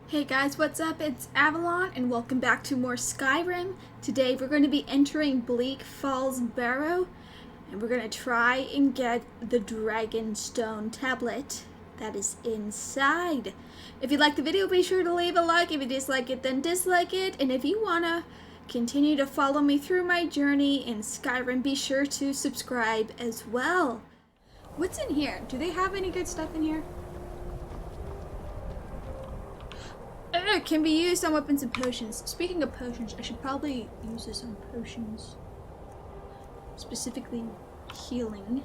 Hey guys, what's up? It's Avalon and welcome back to more Skyrim. Today we're going to be entering Bleak Falls Barrow and we're going to try and get the Dragonstone tablet that is inside. If you like the video, be sure to leave a like. If you dislike it, then dislike it. And if you want to continue to follow me through my journey in Skyrim, be sure to subscribe as well. What's in here? Do they have any good stuff in here? Can be used on weapons and potions. Speaking of potions, I should probably use this on potions. Specifically healing.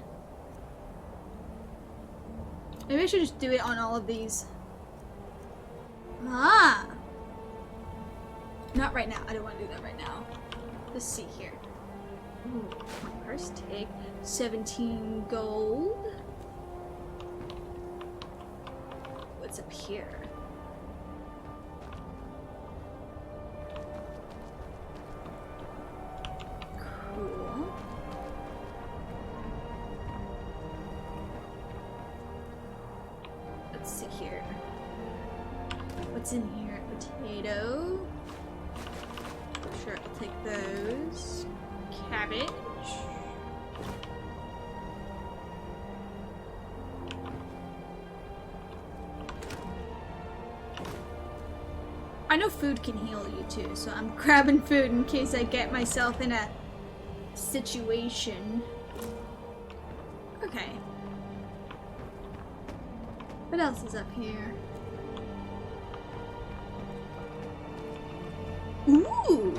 Maybe I should just do it on all of these. Ah! Not right now. I don't want to do that right now. Let's see here. Ooh, first take 17 gold. What's up here? Cool. Let's see here. What's in here? Potato. Sure, I'll take those. Cabbage. I know food can heal you too, so I'm grabbing food in case I get myself in a situation. Okay. What else is up here? Ooh!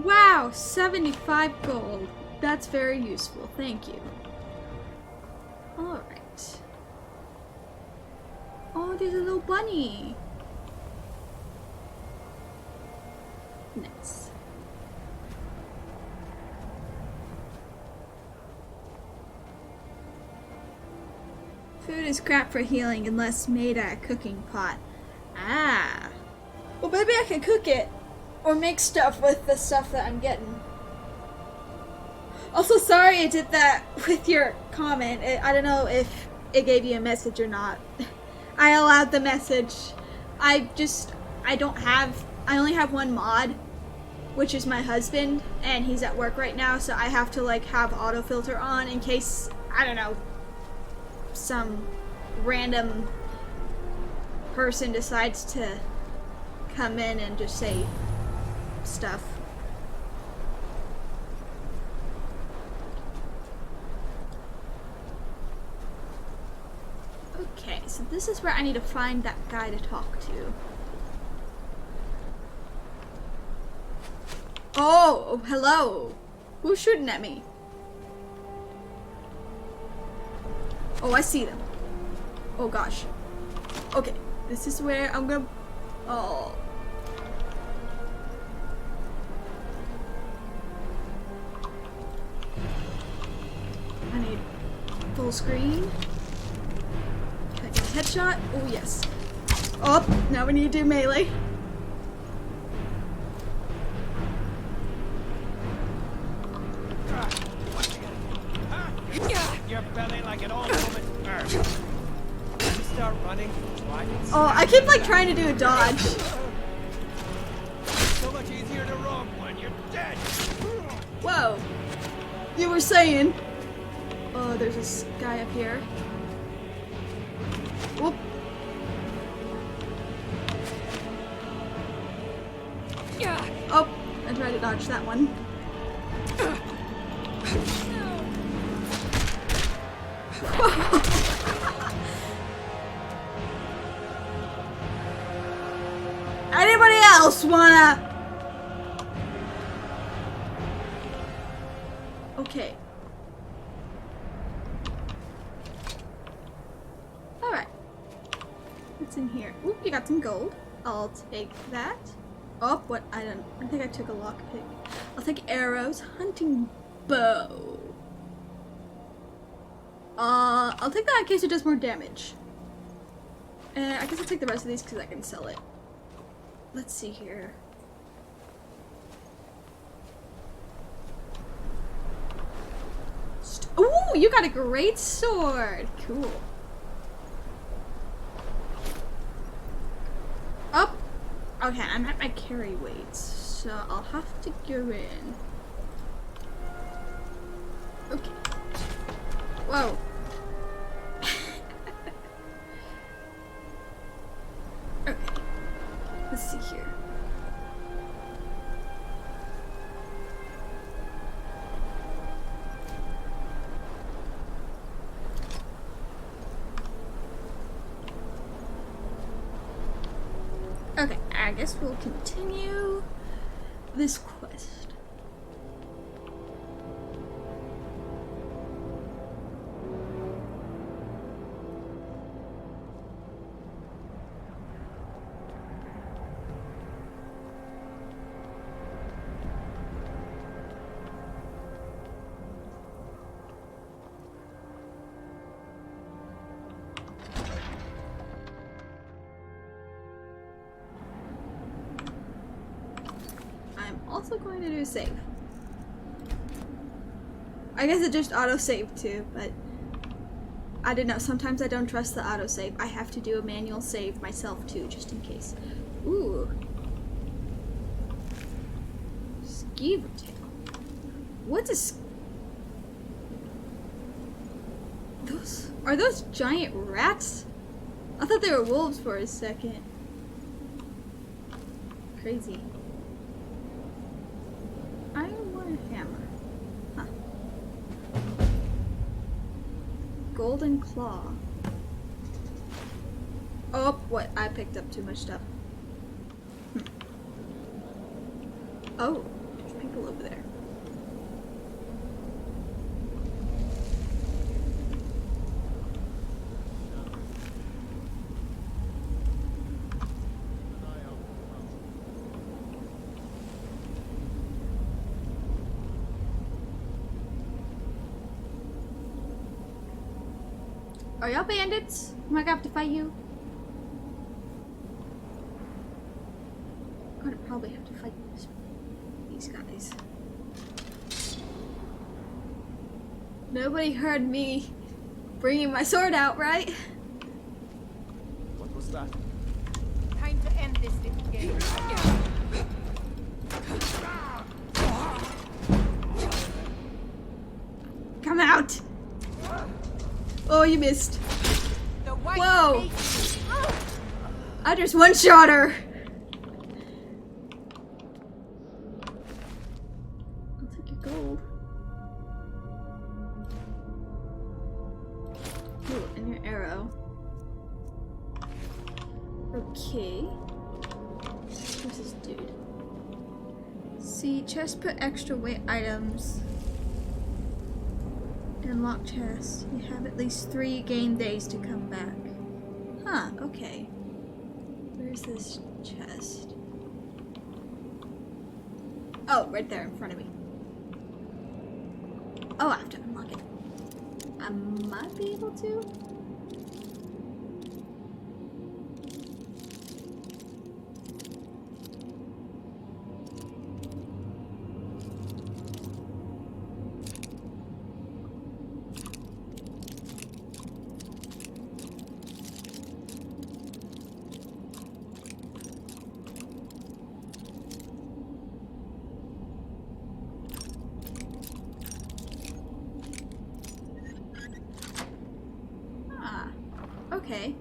Wow, 75 gold. That's very useful. Thank you. Alright. Oh, there's a little bunny. Nice. Food is crap for healing unless made at a cooking pot. Ah. Well, maybe I can cook it. Or make stuff with the stuff that I'm getting. Also, sorry I did that with your comment. I don't know if it gave you a message or not. I allowed the message. I only have one mod, which is my husband, and he's at work right now, so I have to like have autofilter on in case, I don't know, some random person decides to come in and just say stuff. Okay, so this is where I need to find that guy to talk to. Oh, hello. Who's shooting at me? Oh, I see them. Oh gosh. Okay, this is where I'm gonna... Oh. I need full screen. Can I get a headshot? Oh, yes. Oh, now we need to do melee. Your belly like an old woman's bird. You start running. Oh, I keep like trying to do a dodge. So much easier to run when you're dead. Whoa. You were saying. Oh, there's this guy up here. Whoop. Oh, I tried to dodge that one. Anybody else wanna? Okay. Alright. What's in here? Oop, you got some gold. I'll take that. Oh, what? I think I took a lockpick. I'll take arrows. Hunting bow. I'll take that in case it does more damage. And I guess I'll take the rest of these because I can sell it. Let's see here. Ooh, you got a great sword. Cool. Okay, I'm at my carry weights, so I'll have to go in. Okay. Whoa. Okay. Let's see here. Okay, I guess we'll continue this quest. Also going to do a save. I guess it just auto-saved too, but I don't know. Sometimes I don't trust the auto-save. I have to do a manual save myself too, just in case. Ooh. Skeever tail. What's a Are those giant rats? I thought they were wolves for a second. Crazy. I want a hammer. Huh. Golden claw. Oh, what? I picked up too much stuff. Oh, there's people over there. Are y'all bandits? Am I gonna have to fight you? I'm gonna probably have to fight these guys. Nobody heard me bringing my sword out, right? What was that? Time to end this little game. Come out! Oh, you missed. Whoa! I just one-shot her. I'll take your gold. Ooh, and your arrow. Okay. Where's this dude? See, chest put extra weight items. Unlock chest. You have at least 3 game days to come back. Huh, okay. Where's this chest? Oh, right there in front of me. Oh, I have to unlock it. I might be able to. Okay.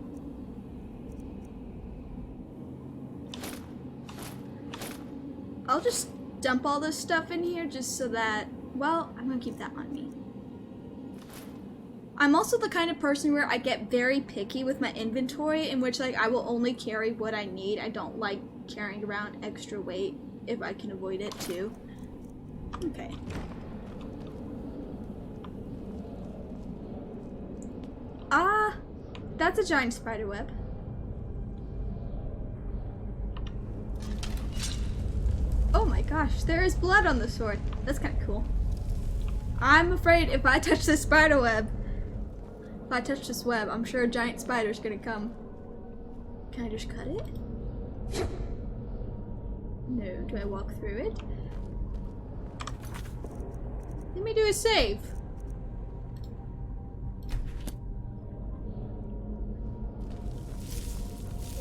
I'll just dump all this stuff in here just so that, well, I'm gonna keep that on me. I'm also the kind of person where I get very picky with my inventory, in which like I will only carry what I need. I don't like carrying around extra weight if I can avoid it too. Okay. Ah, that's a giant spider web. Oh my gosh, there is blood on the sword. That's kind of cool. I'm afraid if I touch this spider web, if I touch this web, I'm sure a giant spider's gonna come. Can I just cut it? No, do I walk through it? Let me do a save.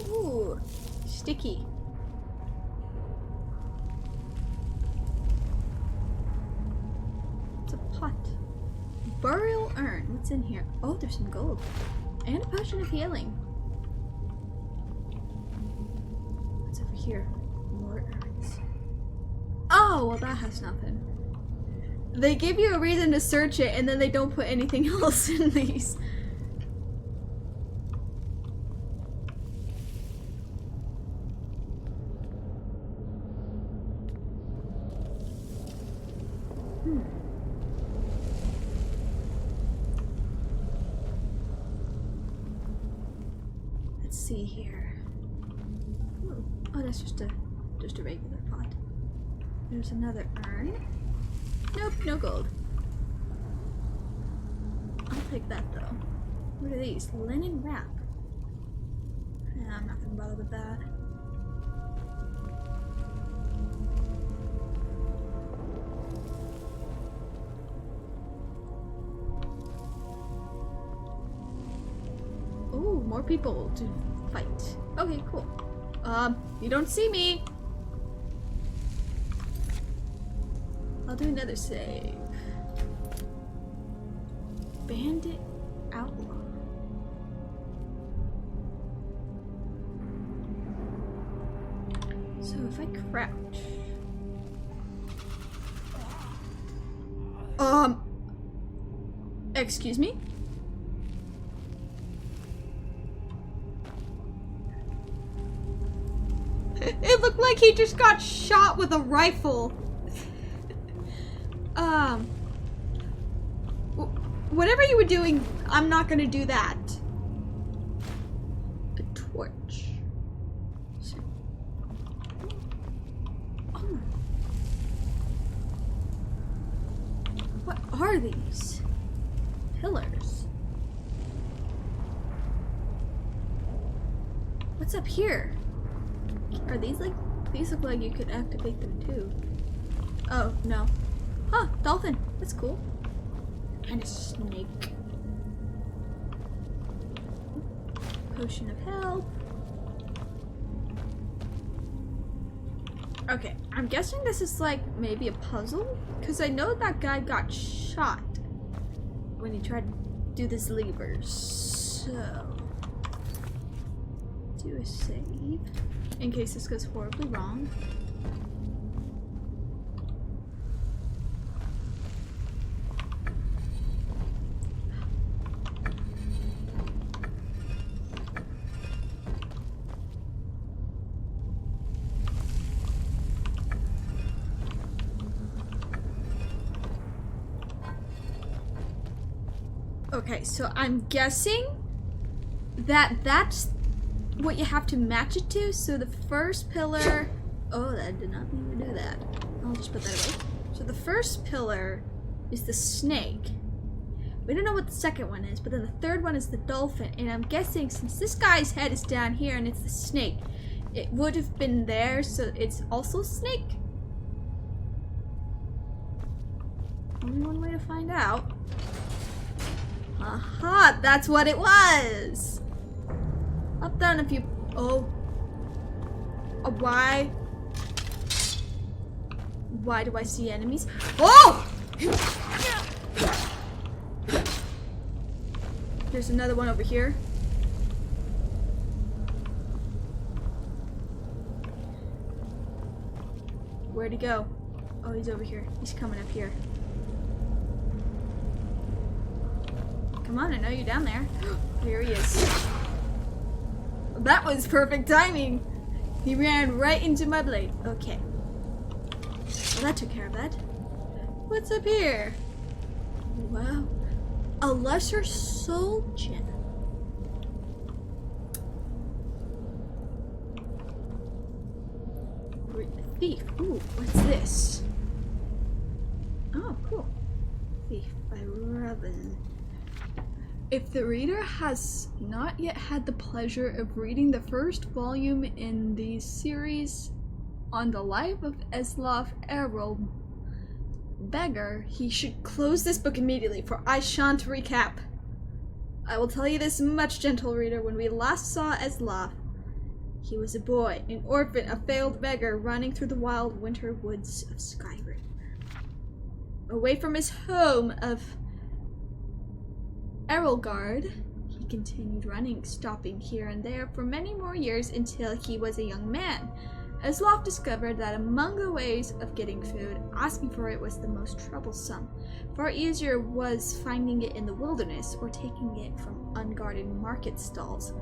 Ooh, sticky. Burial urn. What's in here? Oh, there's some gold. And a potion of healing. What's over here? More urns. Oh, well that has nothing. They give you a reason to search it and then they don't put anything else in these. Let's see here. Ooh. Oh, that's just a regular pot. There's another urn. Nope, no gold. I'll take that though. What are these? Linen wrap. Nah, I'm not gonna bother with that. Oh, more people to fight. Okay, cool. You don't see me. I'll do another save. Bandit outlaw. So if I crouch. Excuse me? It looked like he just got shot with a rifle. Whatever you were doing, I'm not gonna do that. A torch. Oh. What are these? Pillars. What's up here? Are these like, these look like you could activate them too. Oh, no. Huh, dolphin. That's cool. And a snake. Potion of health. Okay, I'm guessing this is like maybe a puzzle? Because I know that guy got shot when he tried to do this levers. So, do a save. In case this goes horribly wrong. Okay, so I'm guessing that that's what you have to match it to. So the first pillar, oh, that did not mean to do that. I'll just put that away. So the first pillar is the snake. We don't know what the second one is, but then the third one is the dolphin. And I'm guessing since this guy's head is down here and it's the snake, it would have been there, so it's also snake. Only one way to find out. Aha, that's what it was. Up, down, a few. Oh. Why? Why do I see enemies? Oh! There's another one over here. Where'd he go? Oh, he's over here. He's coming up here. Come on, I know you're down there. Here he is. That was perfect timing. He ran right into my blade. Okay. Well, that took care of that. What's up here? Wow. A lesser soul gem. Thief. Ooh, what's this? Oh, cool. Thief by Robin. If the reader has not yet had the pleasure of reading the first volume in the series on the life of Eslaf Errol Beggar, he should close this book immediately, for I shan't recap. I will tell you this much, gentle reader. When we last saw Eslaf, he was a boy, an orphan, a failed beggar, running through the wild winter woods of Skyrim. Away from his home of Erelgard. He continued running, stopping here and there for many more years until he was a young man. Asloff discovered that among the ways of getting food, asking for it was the most troublesome. Far easier was finding it in the wilderness or taking it from unguarded market stalls.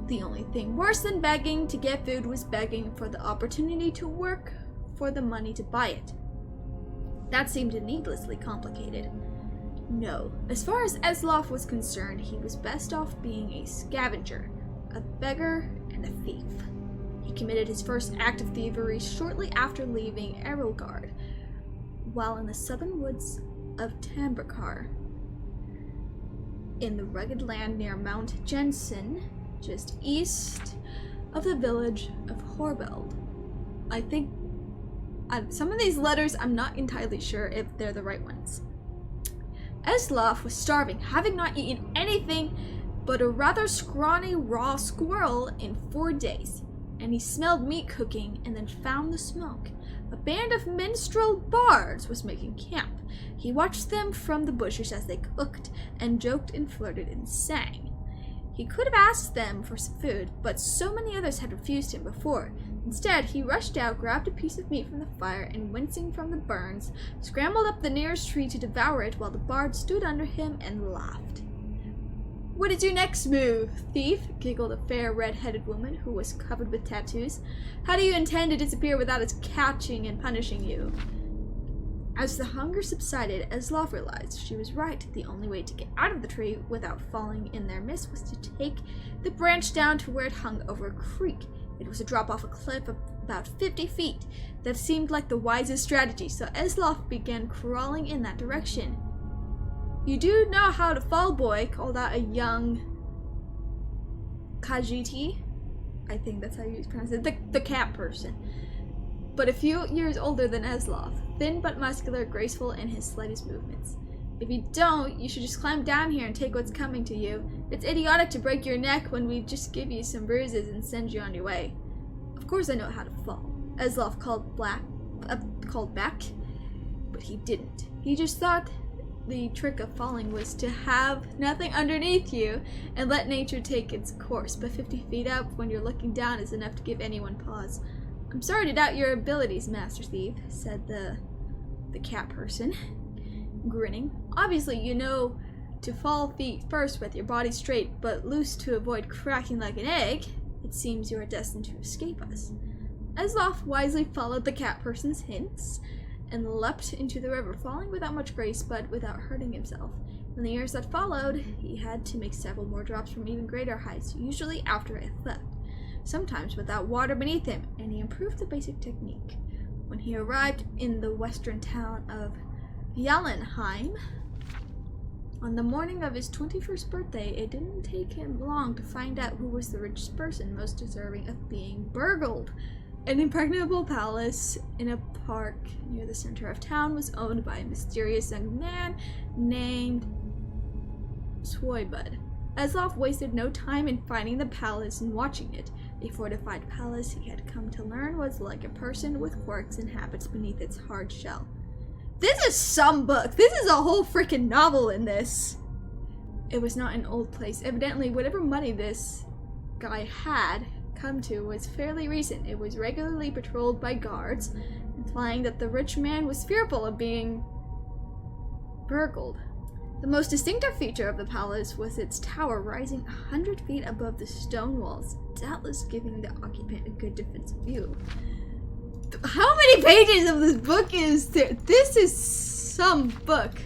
The only thing worse than begging to get food was begging for the opportunity to work for the money to buy it. That seemed needlessly complicated. No, as far as Asloff was concerned, he was best off being a scavenger, a beggar, and a thief. He committed his first act of thievery shortly after leaving Erelgard, while in the southern woods of Tambrakar, in the rugged land near Mount Jensen, just east of the village of Horbeld. I think some of these letters, I'm not entirely sure if they're the right ones. Asloff was starving, having not eaten anything but a rather scrawny raw squirrel in 4 days, and he smelled meat cooking and then found the smoke. A band of minstrel bards was making camp. He watched them from the bushes as they cooked, and joked and flirted and sang. He could have asked them for some food, but so many others had refused him before. Instead, he rushed out, grabbed a piece of meat from the fire, and wincing from the burns, scrambled up the nearest tree to devour it while the bard stood under him and laughed. "What is your next move, thief?" giggled a fair red-headed woman who was covered with tattoos. "How do you intend to disappear without us catching and punishing you?" As the hunger subsided, Asloff realized she was right. The only way to get out of the tree without falling in their midst was to take the branch down to where it hung over a creek. It was a drop off a cliff of about 50 feet. That seemed like the wisest strategy, so Asloff began crawling in that direction. "You do know how to fall, boy," called out a young Khajiit. I think that's how you pronounce it. The cat person. But a few years older than Asloff, thin but muscular, graceful in his slightest movements. "If you don't, you should just climb down here and take what's coming to you. It's idiotic to break your neck when we just give you some bruises and send you on your way." "Of course I know how to fall," Asloff called back, but he didn't. He just thought the trick of falling was to have nothing underneath you and let nature take its course, but 50 feet up when you're looking down is enough to give anyone pause. "I'm sorry to doubt your abilities, Master Thief," said the cat person, grinning. "Obviously you know to fall feet first with your body straight but loose to avoid cracking like an egg. It seems you are destined to escape us." Asloff wisely followed the cat person's hints and leapt into the river, falling without much grace but without hurting himself. In the years that followed, he had to make several more drops from even greater heights, usually after a theft, sometimes without water beneath him, and he improved the basic technique. When he arrived in the western town of Jallenheim, on the morning of his 21st birthday, it didn't take him long to find out who was the richest person most deserving of being burgled. An impregnable palace in a park near the center of town was owned by a mysterious young man named Swoibud. Asloff wasted no time in finding the palace and watching it. A fortified palace, he had come to learn, was like a person with quirks and habits beneath its hard shell. This is some book. This is a whole freaking novel in this. It was not an old place. Evidently, whatever money this guy had come to was fairly recent. It was regularly patrolled by guards, implying that the rich man was fearful of being burgled. The most distinctive feature of the palace was its tower rising 100 feet above the stone walls, doubtless giving the occupant a good defensive view. How many pages of this book is there? This is some book.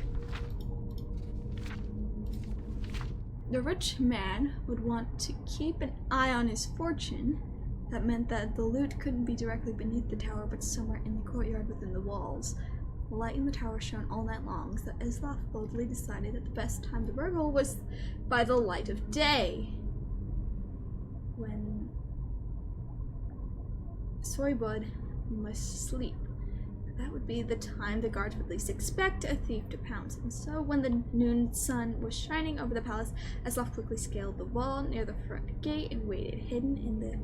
The rich man would want to keep an eye on his fortune. That meant that the loot couldn't be directly beneath the tower, but somewhere in the courtyard within the walls. The light in the tower shone all night long, so Asloff boldly decided that the best time to burgle was by the light of day, when Swoibud must sleep. That would be the time the guards would least expect a thief to pounce. And so when the noon sun was shining over the palace, Asloff quickly scaled the wall near the front gate and waited, hidden in the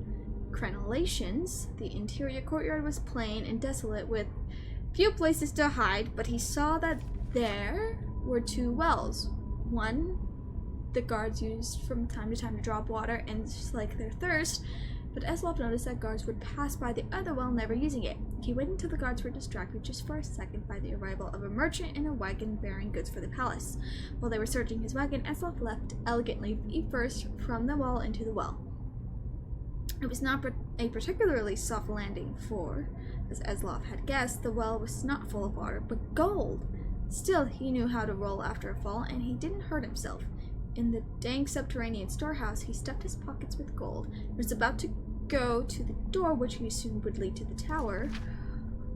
crenellations. The interior courtyard was plain and desolate, with few places to hide, but he saw that there were 2 wells, one the guards used from time to time to drop water and slake their thirst, but Eslov noticed that guards would pass by the other well, never using it. He waited until the guards were distracted just for a second by the arrival of a merchant in a wagon bearing goods for the palace. While they were searching his wagon, Eslov leapt elegantly first from the wall into the well. It was not a particularly soft landing, for, as Eslov had guessed, the well was not full of water, but gold. Still, he knew how to roll after a fall, and he didn't hurt himself. In the dank subterranean storehouse, he stuffed his pockets with gold and was about to go to the door, which he assumed would lead to the tower,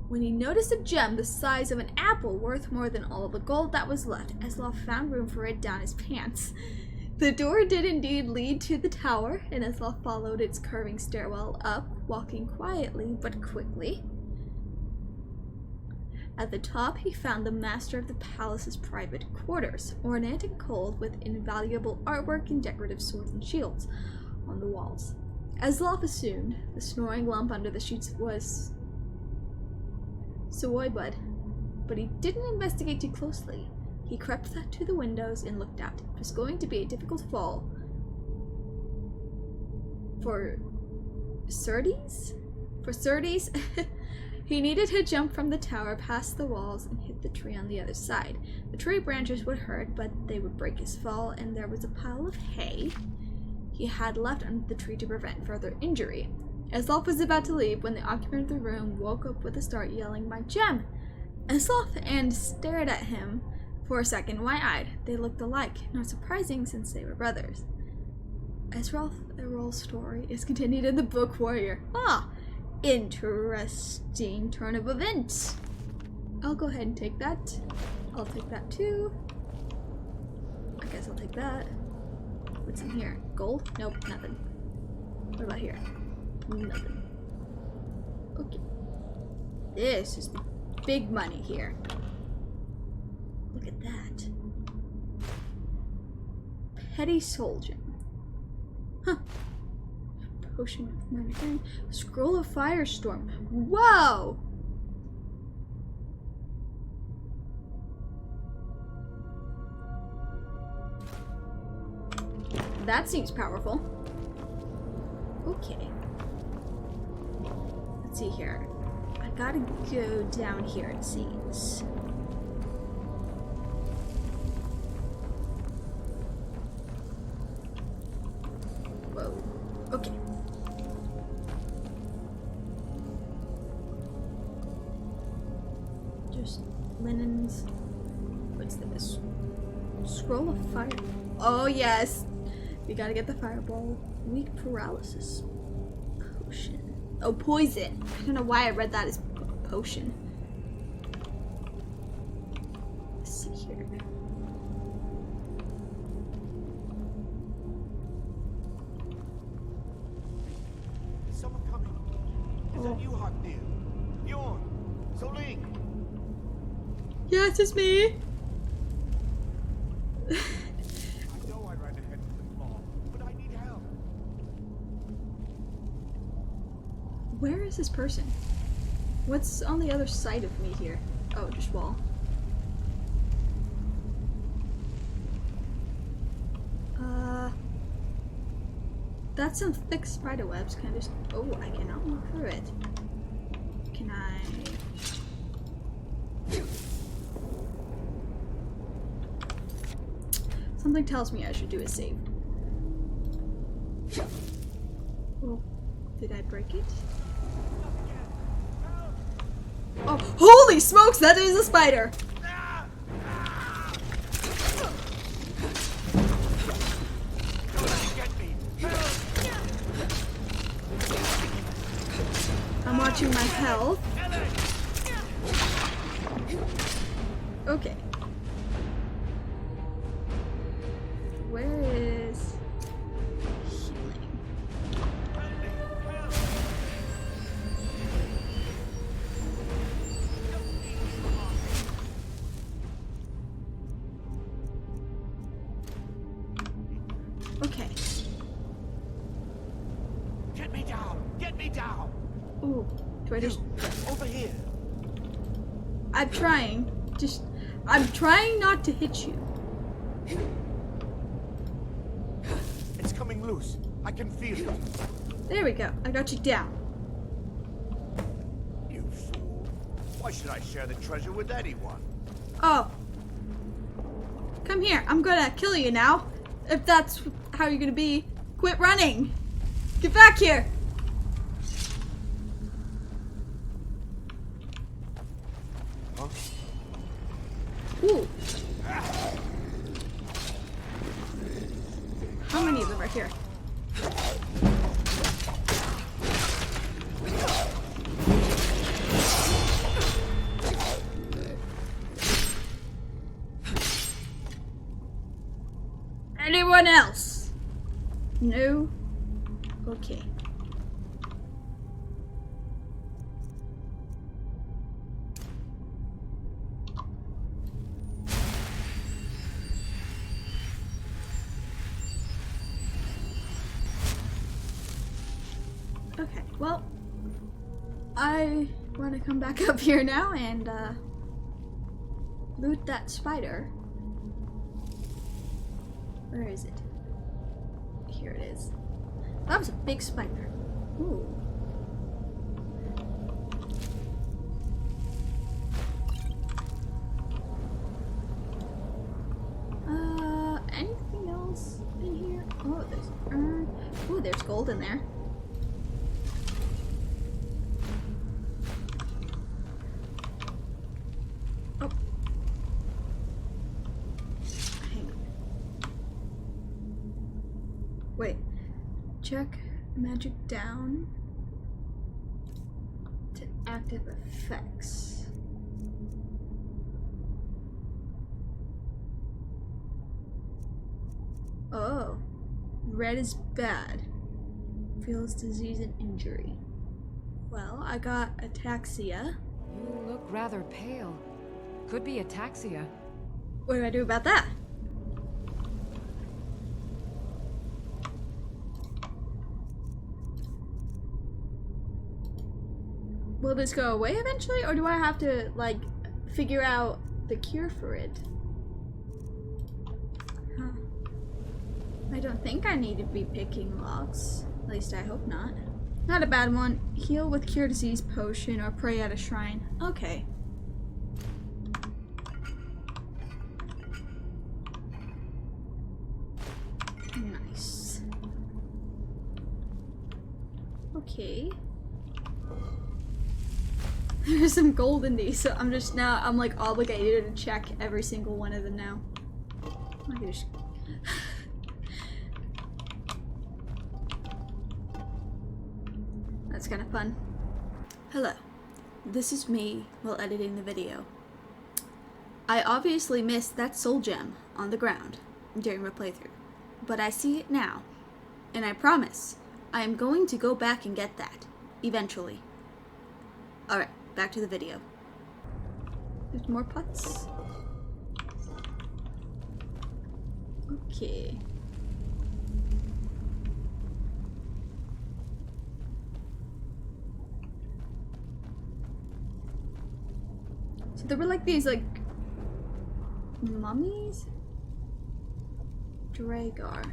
when he noticed a gem the size of an apple worth more than all the gold that was left. Eslov found room for it down his pants. The door did indeed lead to the tower, and Eslov followed its curving stairwell up, walking quietly but quickly. At the top, he found the master of the palace's private quarters, ornate and cold with invaluable artwork and decorative swords and shields on the walls. Eslov assumed the snoring lump under the sheets was Soybud, but he didn't investigate too closely. He crept to the windows and looked out. It was going to be a difficult fall for Certes? He needed to jump from the tower past the walls and hit the tree on the other side. The tree branches would hurt, but they would break his fall, and there was a pile of hay he had left under the tree to prevent further injury. Eslov was about to leave when the occupant of the room woke up with a start, yelling, "My gem!" Eslov and stared at him for a second, wide-eyed. They looked alike, not surprising since they were brothers. Errol's story is continued in the book Warrior. Interesting turn of events. I'll go ahead and take that. I'll take that too. I guess I'll take that. What's in here? Gold? Nope, nothing. What about here? Nothing. Okay. This is the big money here. Look at that. Petty soldier. Huh. Potion of minor thing. Scroll of Firestorm. Whoa! That seems powerful. Okay. Let's see here. I gotta go down here, it seems. Whoa. Okay. Just linens. What's this? Scroll of fire. Oh, yes. We gotta get the fireball. Weak paralysis. Potion. Oh, poison. I don't know why I read that as potion. Let's see here. Is someone coming? Is that you, Haknir? Bjorn? Soling? Yes, it's me. I know I ran ahead of the fall, but I need help. Where is this person? What's on the other side of me here? Oh, just wall. That's some thick spider webs. Can I just... Oh, I cannot walk through it. Can I... Something tells me I should do a save. Oh, did I break it? Oh, holy smokes, that is a spider! I'm watching my health. Okay. Where is healing? Okay. Get me down! Get me down! Ooh, do I just... Over here! I'm trying. I'm trying not to hit you. It's coming loose. I can feel it. There we go. I got you down. You fool. Why should I share the treasure with anyone? Oh. Come here. I'm gonna kill you now. If that's how you're gonna be. Quit running. Get back here. Huh? Ooh. How many of them are here? Anyone else? No? Okay. Okay, well, I want to come back up here now and loot that spider. Where is it? Here it is. That was a big spider. Ooh. Anything else in here? Oh, there's an urn. Ooh, there's gold in there. Oh. Hang on. Wait. Check magic down to active effects. Oh, red is bad. Feels disease and injury. Well, I got ataxia. You look rather pale. Could be ataxia. What do I do about that? Will this go away eventually, or do I have to, like, figure out the cure for it? Huh. I don't think I need to be picking locks. At least I hope not. Not a bad one. Heal with cure disease potion or pray at a shrine. Okay. Nice. Okay. There's some gold in these, so I'm like obligated to check every single one of them now. I can just... That's kind of fun. Hello, this is me while editing the video. I obviously missed that soul gem on the ground during my playthrough, but I see it now, and I promise I am going to go back and get that, eventually. Alright. Back to the video. There's more pots. Okay. So there were like these like mummies? Draugr.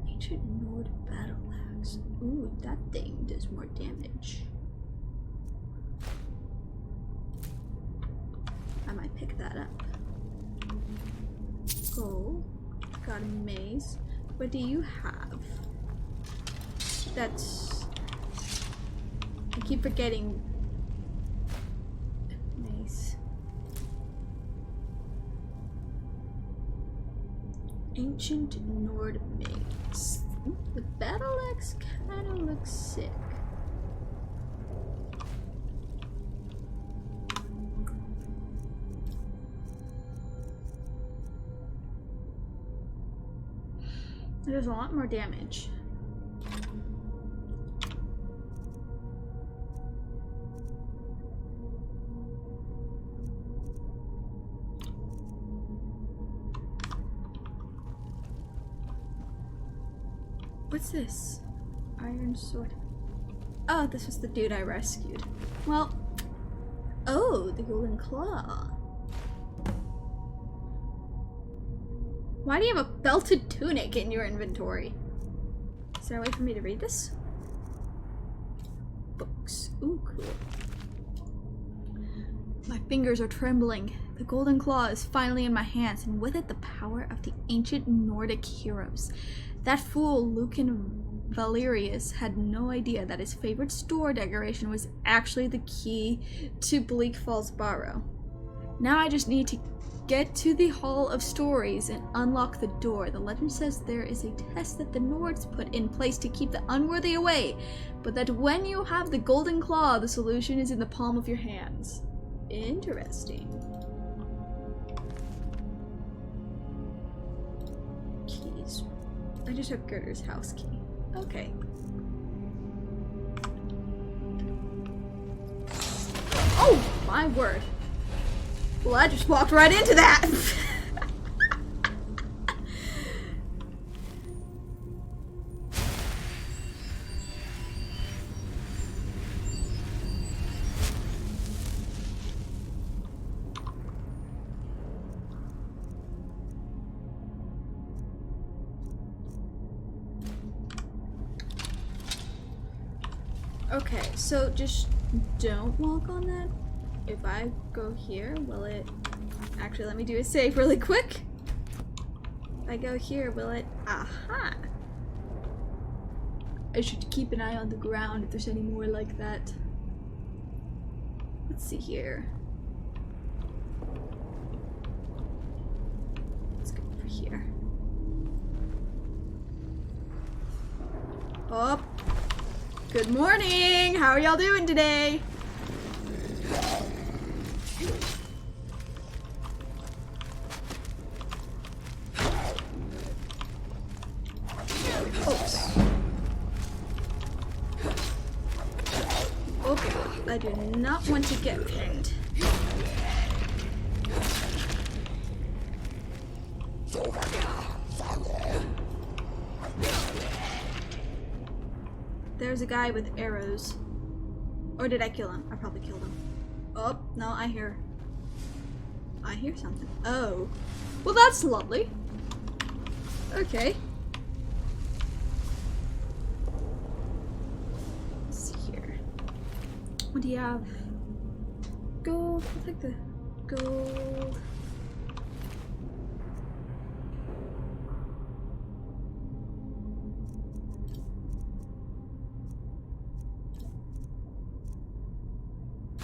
Ancient Nord battle axe. Ooh, that thing does more damage. I might pick that up. Gold. Got a maze. What do you have? That's... I keep forgetting. Maze. Ancient Nord maze. The battle axe kind of looks sick. It does a lot more damage. What's this? Iron sword. Oh, this was the dude I rescued. Well, oh, the golden claw. Why do you have a belted tunic in your inventory? Is there a way for me to read this? Books. Ooh, cool. My fingers are trembling. The golden claw is finally in my hands, and with it the power of the ancient Nordic heroes. That fool, Lucan Valerius, had no idea that his favorite store decoration was actually the key to Bleak Falls Barrow. Now I just need to get to the Hall of Stories and unlock the door. The legend says there is a test that the Nords put in place to keep the unworthy away, but that when you have the golden claw, the solution is in the palm of your hands. Interesting. Keys. I just have Gerder's house key. Okay. Oh, my word. Well, I just walked right into that. Okay, so just don't walk on that. If I go here, will it... Actually, let me do a save really quick. If I go here, will it... Aha! I should keep an eye on the ground if there's any more like that. Let's see here. Let's go over here. Oh! Good morning! How are y'all doing today? Oops. Okay, I do not want to get pinned. There's a guy with arrows. Or did I kill him? I probably killed him. Oh, no, I hear something. Oh. Well, that's lovely. Okay. Let's see here. What do you have? Gold. I'll take the gold.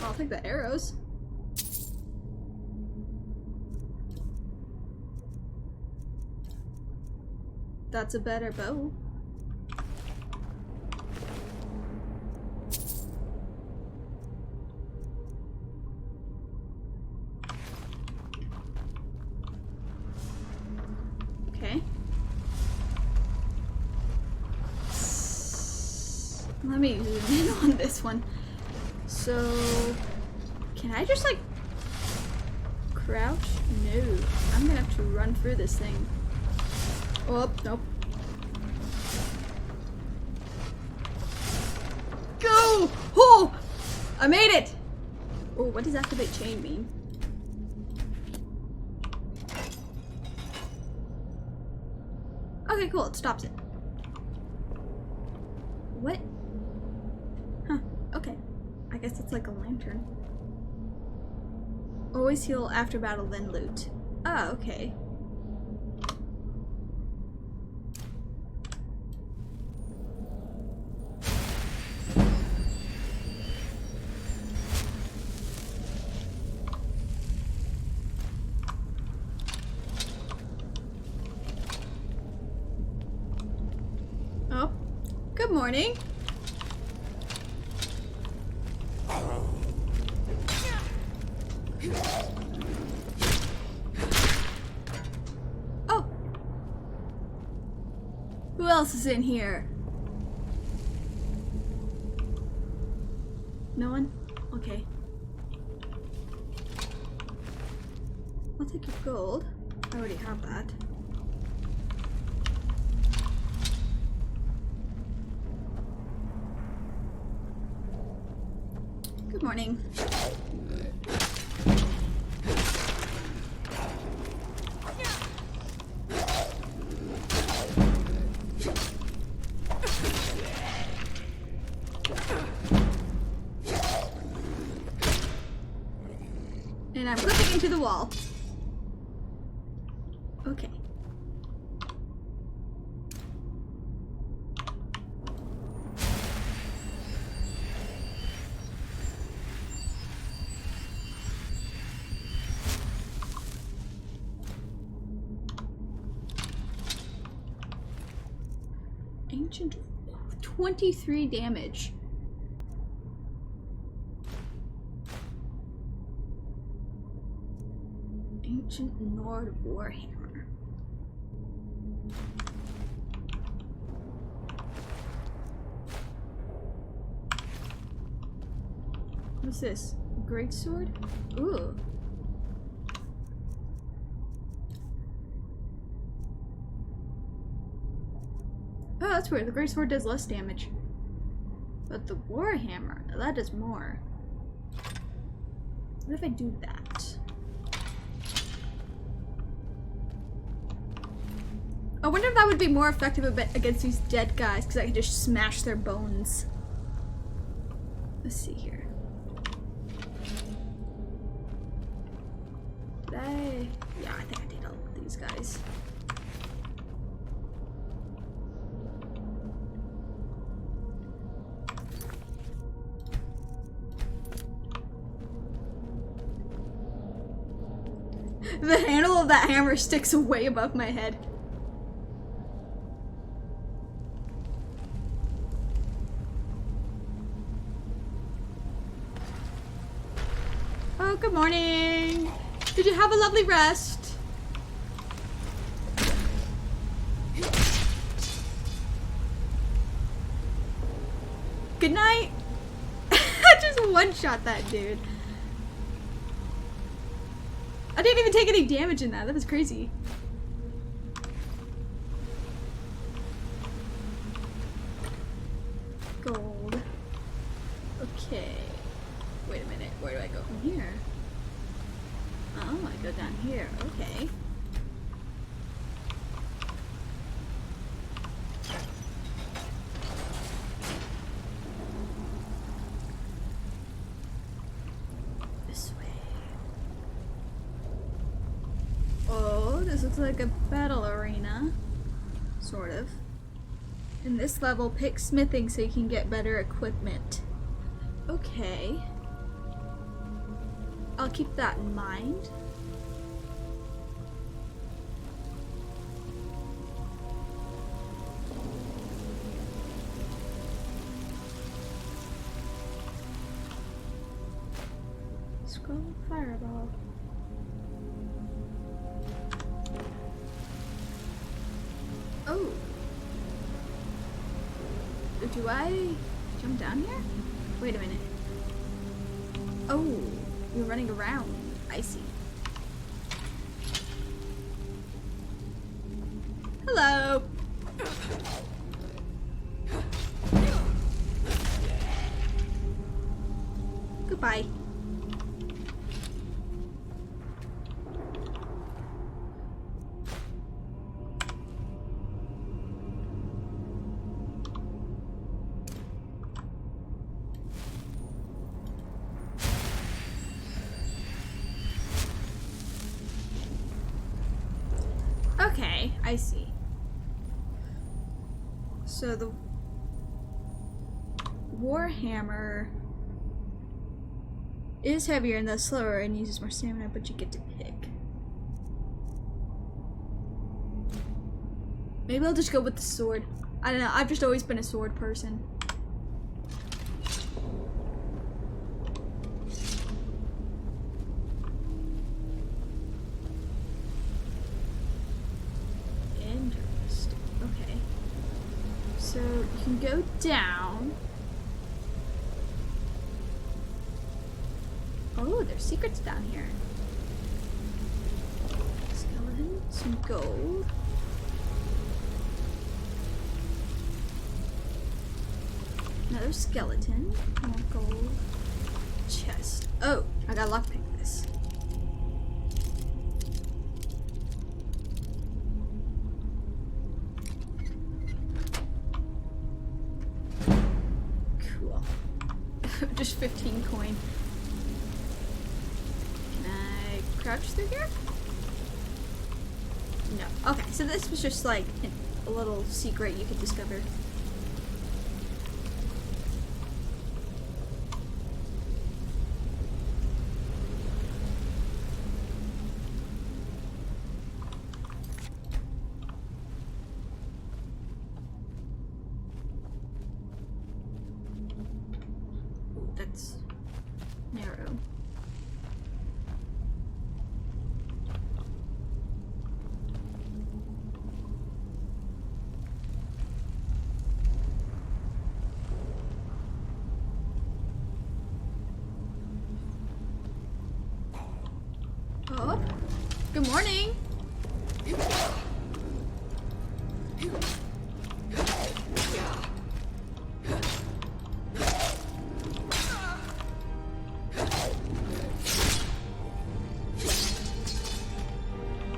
I'll take the arrows. That's a better bow. Okay. Let me zoom in on this one. So, can I just like crouch? No, I'm gonna have to run through this thing. Oh, nope. Go! Oh! I made it! Oh, what does activate chain mean? Okay, cool, it stops it. What? Huh, okay. I guess it's like a lantern. Always heal after battle, then loot. Ah, okay. Oh, good morning. Oh! Who else is in here? No one? Okay. I'll take your gold. I already have that. Good morning. And I'm clicking into the wall. Okay. Ancient 23 damage. Ancient Nord Warhammer. What's this? Great sword? Ooh. Oh, that's weird. The great sword does less damage. But the Warhammer, that does more. What if I do that? I wonder if that would be more effective against these dead guys, because I could just smash their bones. Let's see here. Did I? Yeah, I think I did all of these guys. The handle of that hammer sticks way above my head. Oh, good morning. Did you have a lovely rest? Good night. I just one-shot that dude. I didn't even take any damage in that. That was crazy. Gold. Okay. Wait a minute. Where do I go from here? Oh, I go down here. Okay. This way. Oh, this looks like a battle arena. Sort of. In this level, pick smithing so you can get better equipment. Okay. I'll keep that in mind. Scroll fireball. Oh. Do I jump down here? Wait a minute. Oh, you're running around. I see. Hello. Goodbye. Okay, I see. So the Warhammer is heavier and thus slower and uses more stamina, but you get to pick. Maybe I'll just go with the sword. I don't know, I've just always been a sword person. Interesting. Okay. So you can go down. Oh, there's secrets down here. Skeleton, some gold. Another skeleton, more gold. Chest. Oh, I gotta lockpick this. Cool. Just 15 coin. Can I crouch through here? No. Okay, so this was just like a little secret you could discover. Ooh, that's narrow. Oh, good morning.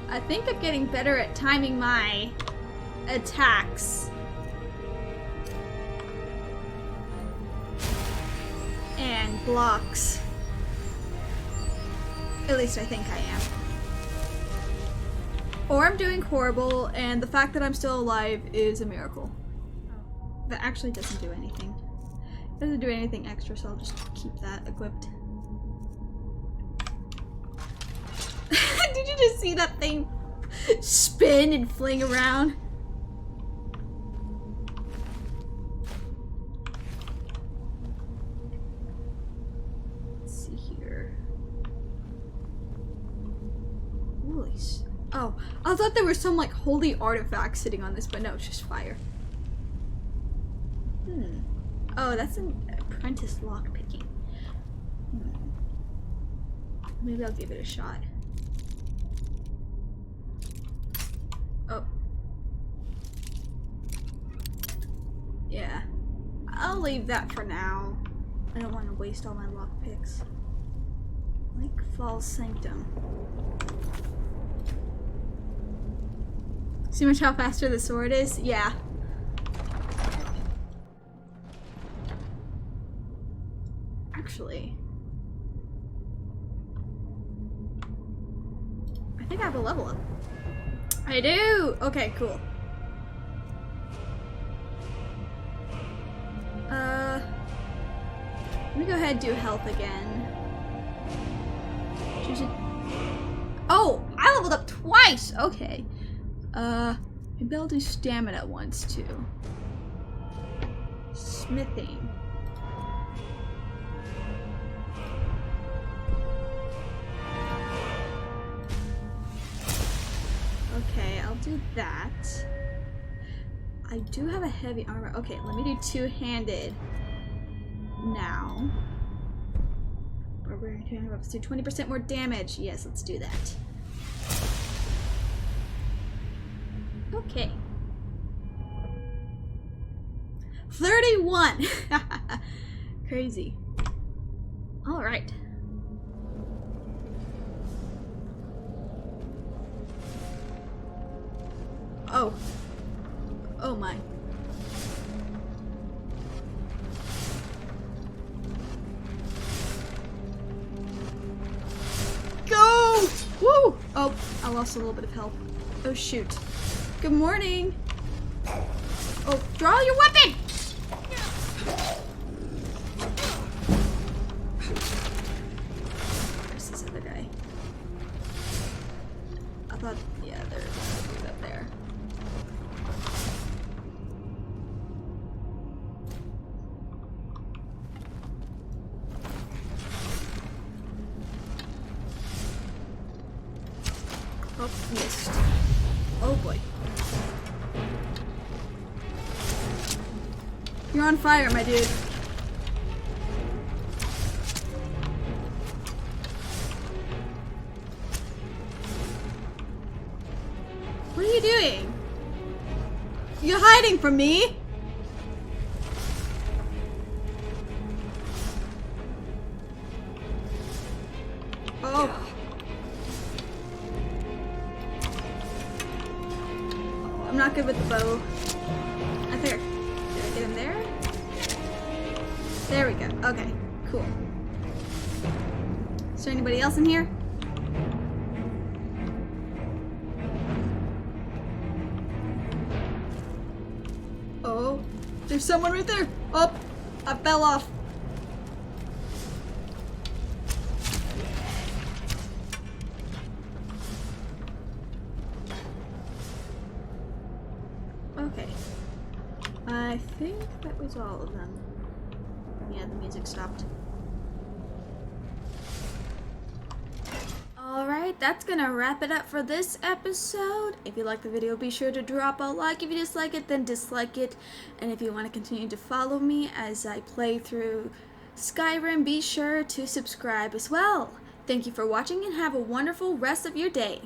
I think I'm getting better at timing my attacks. And blocks. At least I think I am. Or I'm doing horrible, and the fact that I'm still alive is a miracle. That actually doesn't do anything. It doesn't do anything extra, so I'll just keep that equipped. Did you just see that thing spin and fling around? Let's see here. Holy oh, I thought there was some like holy artifact sitting on this, but no, it's just fire. Oh, that's an apprentice lockpicking. Maybe I'll give it a shot. Oh. Yeah. I'll leave that for now. I don't want to waste all my lockpicks. Like Falls Sanctum. See much how faster the sword is? Yeah. Actually, I think I have a level up. I do! Okay, cool. Let me go ahead and do health again. Oh! I leveled up twice! Okay. Maybe I'll do stamina once too. Smithing. Okay, I'll do that. I do have a heavy armor. Okay, let me do two-handed now. We're going to do 20% more damage. Yes, let's do that. Okay. 31! Crazy. Alright. Oh. Oh my. Go! Woo! Oh, I lost a little bit of health. Oh shoot. Good morning. Oh, draw your weapon! Where's this other guy? I thought, yeah, there's a dude up there. Oh, missed. Oh boy. You're on fire, my dude. What are you doing? You're hiding from me? Oh. I'm not good with the bow. I think did I get him there? There we go. Okay, cool. Is there anybody else in here? Oh, there's someone right there. Oh, I fell off. Okay. I think that was all of them. Yeah, the music stopped. Alright, that's gonna wrap it up for this episode. If you like the video, be sure to drop a like. If you dislike it, then dislike it. And if you want to continue to follow me as I play through Skyrim, be sure to subscribe as well. Thank you for watching and have a wonderful rest of your day.